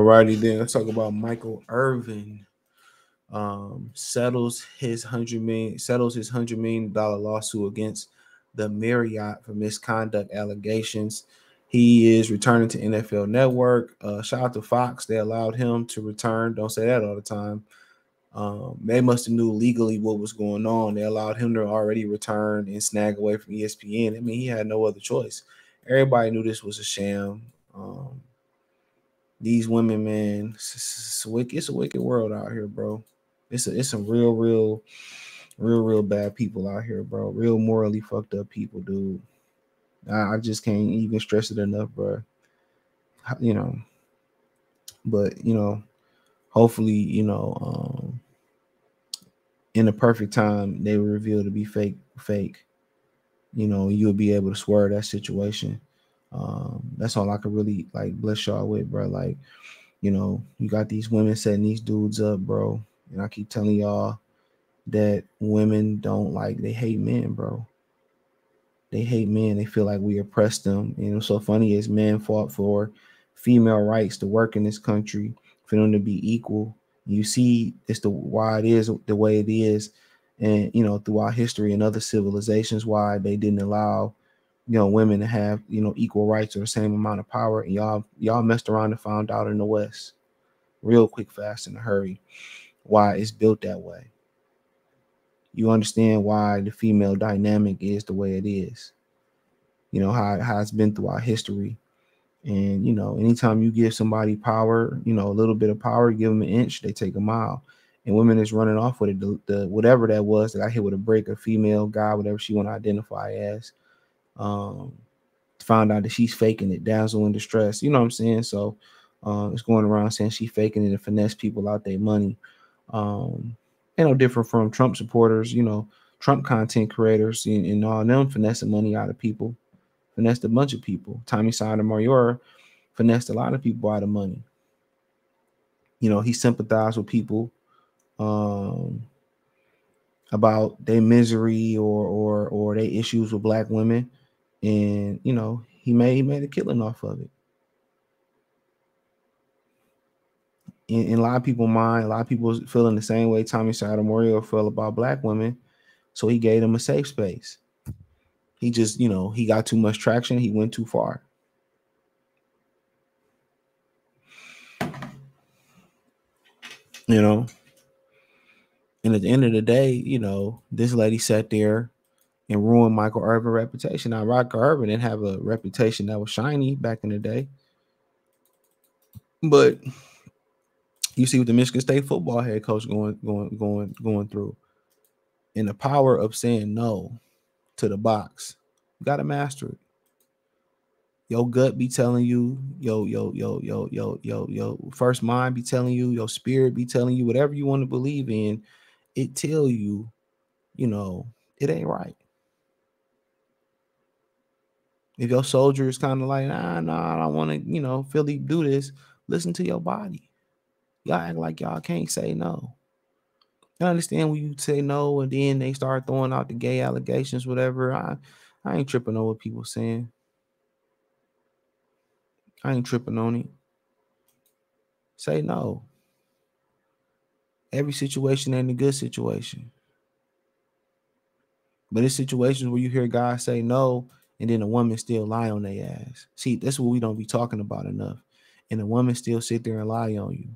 Alrighty then, let's talk about Michael Irvin. Settles his $100 million lawsuit against the Marriott for misconduct allegations. He is returning to NFL Network. Shout out to Fox, they allowed him to return. Don't say that all the time. They must have knew legally what was going on. They allowed him to already return and snag away from ESPN. I mean, he had no other choice. Everybody knew this was a sham. These women, man, it's a wicked world out here, bro. It's some real bad people out here, bro. Real morally fucked up people, dude. I just can't even stress it enough, bro. You know, but hopefully, in the perfect time, they will reveal to be fake. You'll be able to swerve that situation. That's all I could really like bless y'all with, bro. Like, you got these women setting these dudes up, bro. And I keep telling y'all that women they hate men, bro. They hate men. They feel like we oppress them. And what's so funny is men fought for female rights to work in this country, for them to be equal. You see, it's why it is the way it is. And, throughout history and other civilizations, why they didn't allow, women to have, equal rights or the same amount of power. And y'all messed around and found out in the West real quick, fast, in a hurry, why it's built that way. You understand why the female dynamic is the way it is. How it's been throughout history. And, anytime you give somebody power, a little bit of power, give them an inch, they take a mile. And women is running off with it. The whatever that was that got hit with a break, a female, guy, whatever she want to identify as, found out that she's faking it, dazzle in distress. You know what I'm saying? So it's going around saying she's faking it to finesse people out their money. Different from Trump supporters, Trump content creators and all them finessing money out of people, finessed a bunch of people. Tommy Sotomayor finessed a lot of people out of money. He sympathized with people about their misery or their issues with black women, and he made a killing off of it. In a lot of people's mind, a lot of people feeling the same way Tommy Sotomayor felt about black women, so he gave them a safe space. He just, he got too much traction. He went too far. And at the end of the day, this lady sat there and ruined Michael Irvin's reputation. Now, Michael Irvin didn't have a reputation that was shiny back in the day, but you see what the Michigan State football head coach going through, and the power of saying no to the box. You got to master it. Your gut be telling you, yo, first mind be telling you, your spirit be telling you, whatever you want to believe in, it tell you, it ain't right. If your soldier is kind of like, nah, I don't want to, Philly do this, listen to your body. Y'all act like y'all can't say no. I understand when you say no and then they start throwing out the gay allegations, whatever. I ain't tripping on what people saying. I ain't tripping on it. Say no. Every situation ain't a good situation. But it's situations where you hear guys say no and then a woman still lie on their ass. See, that's what we don't be talking about enough. And a woman still sit there and lie on you.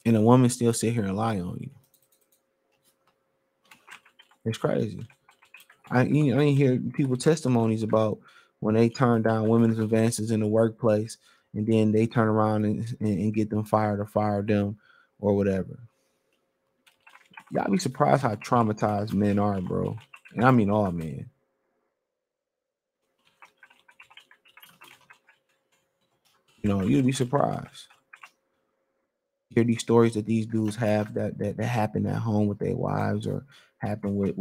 And a woman still sit here and lie on you. It's crazy. I ain't hear people testimonies about when they turn down women's advances in the workplace and then they turn around and get them fired or fire them or whatever. Y'all be surprised how traumatized men are, bro. And I mean all men. You'd be surprised. Hear these stories that these dudes have that happen at home with their wives or happen with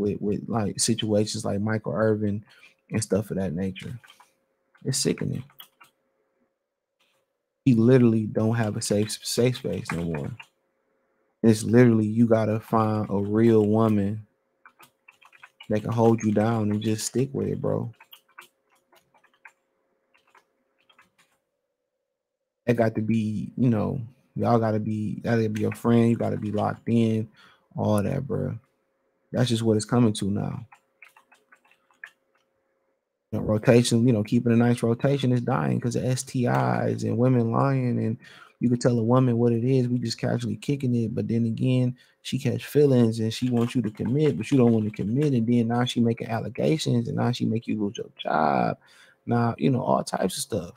like situations like Michael Irvin and stuff of that nature. It's sickening. He literally don't have a safe space no more. It's literally you gotta find a real woman that can hold you down and just stick with it, bro. That got to be, y'all got to be, that got to be your friend. You got to be locked in, all that, bro. That's just what it's coming to now. Rotation, keeping a nice rotation is dying because of STIs and women lying. And you could tell a woman what it is. We just casually kicking it. But then again, she catch feelings and she wants you to commit, but you don't want to commit. And then now she making allegations and now she make you lose your job. Now, all types of stuff.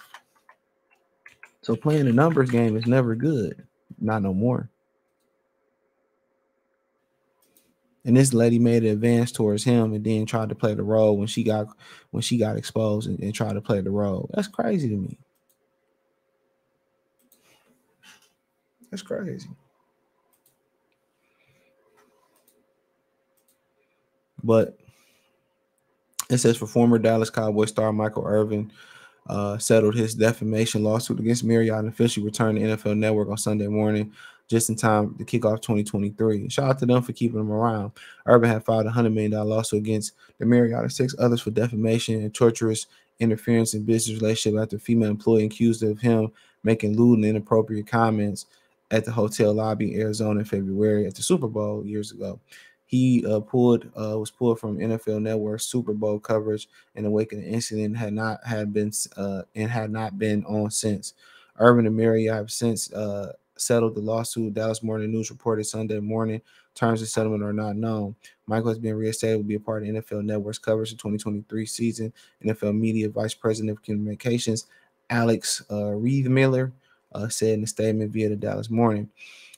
So playing the numbers game is never good. Not no more. And this lady made an advance towards him and then tried to play the role when she got exposed and tried to play the role. That's crazy to me. That's crazy. But it says for former Dallas Cowboy star Michael Irvin settled his defamation lawsuit against Marriott and officially returned to NFL Network on Sunday morning, just in time to kick off 2023. Shout out to them for keeping him around. Irvin had filed a $100 million lawsuit against the Marriott and 6 others for defamation and torturous interference in business relationship after a female employee accused of him making lewd and inappropriate comments at the hotel lobby in Arizona in February at the Super Bowl years ago. He was pulled from NFL Network Super Bowl coverage in the wake of the incident had not been on since. Irvin and Marriott have since settled the lawsuit. Dallas Morning News reported Sunday morning. Terms of settlement are not known. Michael has been reinstated, will be a part of NFL Network's coverage of 2023 season. NFL Media Vice President of Communications Alex Reeve Miller said in a statement via the Dallas Morning.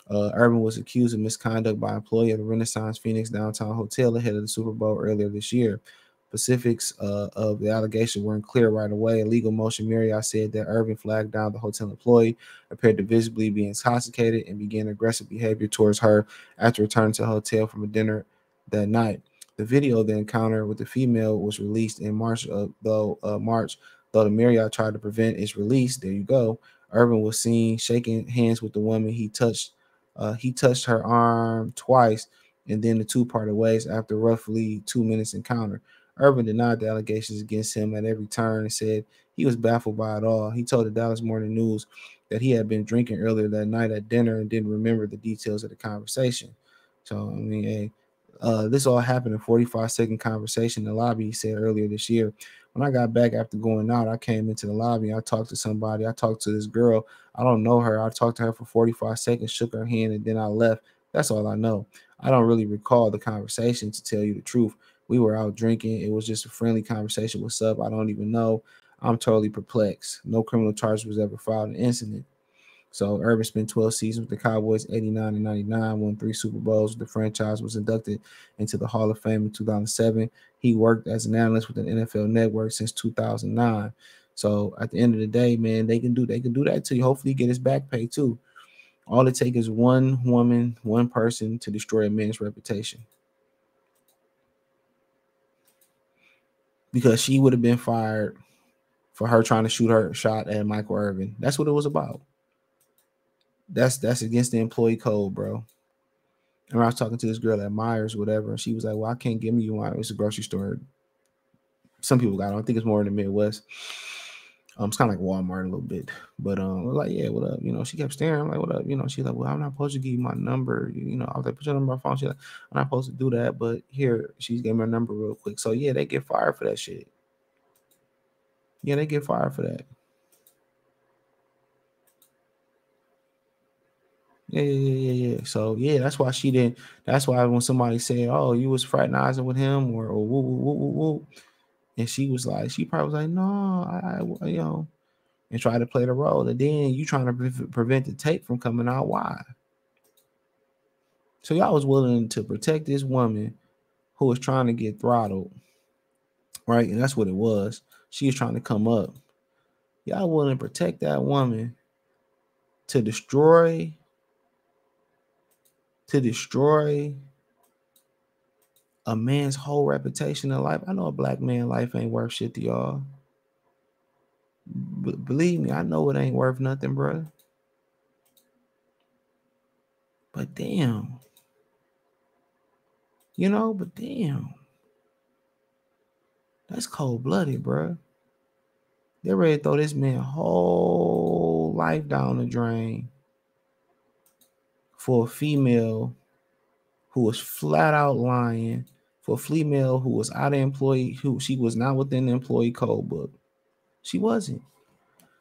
Irvin was accused of misconduct by an employee of the Renaissance Phoenix downtown hotel ahead of the Super Bowl earlier this year. Specifics of the allegation weren't clear right away. A legal motion Marriott said that Irvin flagged down the hotel employee, appeared to visibly be intoxicated, and began aggressive behavior towards her after returning to the hotel from a dinner that night. The video of the encounter with the female was released in March, though the Marriott tried to prevent its release. There you go. Irvin was seen shaking hands with the woman he touched her arm twice, and then the two parted ways after roughly 2 minutes encounter. Irvin denied the allegations against him at every turn and said he was baffled by it all. He told the Dallas Morning News that he had been drinking earlier that night at dinner and didn't remember the details of the conversation. So, I mean, hey, this all happened in a 45-second conversation in the lobby, he said earlier this year. When I got back after going out, I came into the lobby. I talked to somebody. I talked to this girl. I don't know her. I talked to her for 45 seconds, shook her hand, and then I left. That's all I know. I don't really recall the conversation, to tell you the truth. We were out drinking. It was just a friendly conversation. What's up? I don't even know. I'm totally perplexed. No criminal charge was ever filed in the incident. So Irvin spent 12 seasons with the Cowboys, 89 and 99, won 3 Super Bowls. The franchise was inducted into the Hall of Fame in 2007. He worked as an analyst with the NFL Network since 2009. So at the end of the day, man, they can do that to you. Hopefully, get his back pay too. All it takes is one woman, one person to destroy a man's reputation. Because she would have been fired for her trying to shoot her shot at Michael Irvin. That's what it was about. That's against the employee code, bro. And I was talking to this girl at Myers, whatever, and she was like, "Well, I can't give you one. It's a grocery store. Some people got it. I think it's more in the Midwest. It's kind of like Walmart a little bit, but I was like, yeah, what up? She kept staring. I'm like, what up? She's like, well, I'm not supposed to give you my number. I was like, put your number on my phone. She's like, I'm not supposed to do that, but here, she gave me her number real quick. So yeah, they get fired for that shit. Yeah, they get fired for that. Yeah. So yeah, that's why she didn't. That's why when somebody said, "Oh, you was fraternizing with him," or woo, woo, woo, woo, woo, and she was like, she probably was like, "No, and try to play the role." And then you trying to prevent the tape from coming out. Why? So y'all was willing to protect this woman who was trying to get throttled, right? And that's what it was. She was trying to come up. Y'all willing to protect that woman to destroy a man's whole reputation in life. I know a black man life ain't worth shit to y'all. But believe me, I know it ain't worth nothing, bro. But damn, but damn, that's cold blooded, bro. They ready to throw this man whole life down the drain for a female who was flat out lying, for a female who was out of employee, who she was not within the employee code book. She wasn't.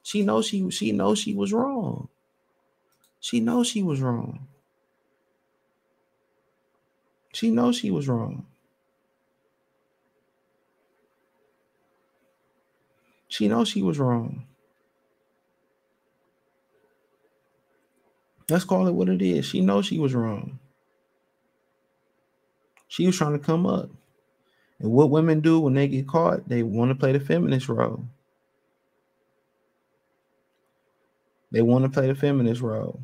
She knows she was wrong. She knows she was wrong. She knows she was wrong. She knows she was wrong. Let's call it what it is. She knows she was wrong. She was trying to come up. And what women do when they get caught, they want to play the feminist role. They want to play the feminist role.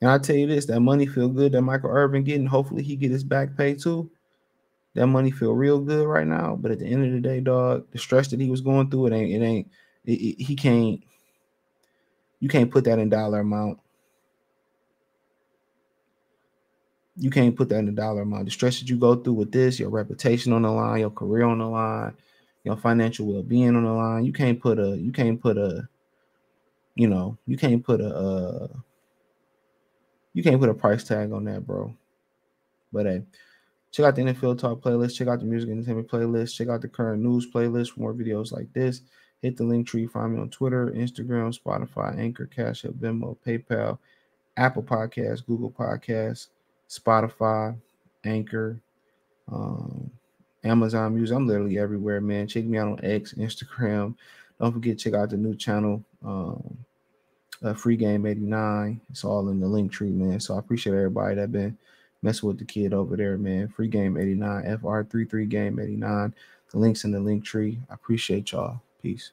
And I tell you this, that money feel good that Michael Irvin getting. Hopefully he get his back pay too. That money feel real good right now. But at the end of the day, dog, the stress that he was going through, he can't, you can't put that in dollar amount. You can't put that in a dollar amount. The stress that you go through with this, your reputation on the line, your career on the line, your financial well-being on the line. You can't put a price tag on that, bro. But hey, check out the NFL Talk playlist. Check out the Music Entertainment playlist. Check out the current news playlist for more videos like this. Hit the link tree. Find me on Twitter, Instagram, Spotify, Anchor, Cash App, Venmo, PayPal, Apple Podcasts, Google Podcasts, Spotify, Anchor, Amazon Music. I'm literally everywhere, man. Check me out on X, Instagram. Don't forget, check out the new channel, Free Game 89. It's all in the link tree, man. So I appreciate everybody that been messing with the kid over there, man. Free Game 89, FR33 Game 89. The link's in the link tree. I appreciate y'all. Peace.